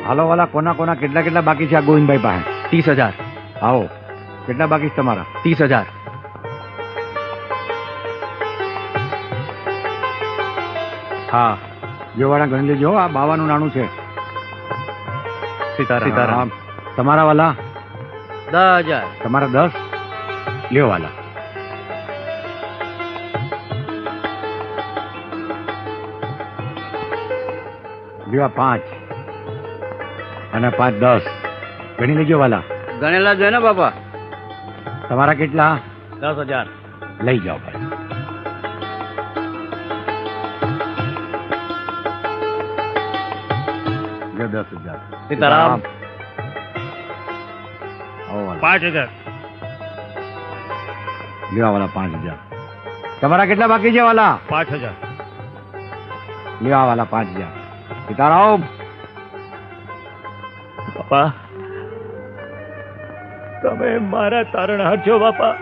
હાલો વાલા, કોના કોના કેટલા કેટલા બાકી છે આ ગોવિંદભાઈ પાસે? 30,000. આવો, કેટલા બાકી છે તમારા? 30,000. હા, જેવાળા ગણી લેજો. આ 52 નાણું છે. સીતારામ. તમારા વાલા? 10,000. તમારા 10? લ્યો વાલા. લ્યો 5 અને 5 10 ગણી લેજો વાલા. ગણેલા જોઈએ ને બાપા. તમારા કેટલા? 10,000. લઈ જાઓ ભાઈ. લ્યો 10,000. સીતારામ. આવો વાલા. 5,000. લ્યો વાલા 5,000. તમારા કેટલા બાકી છે વાલા? 5,000. લ્યો વાલા 5,000. સીતારામ. બાપા, તમે મારા તારણહાર છો બાપા.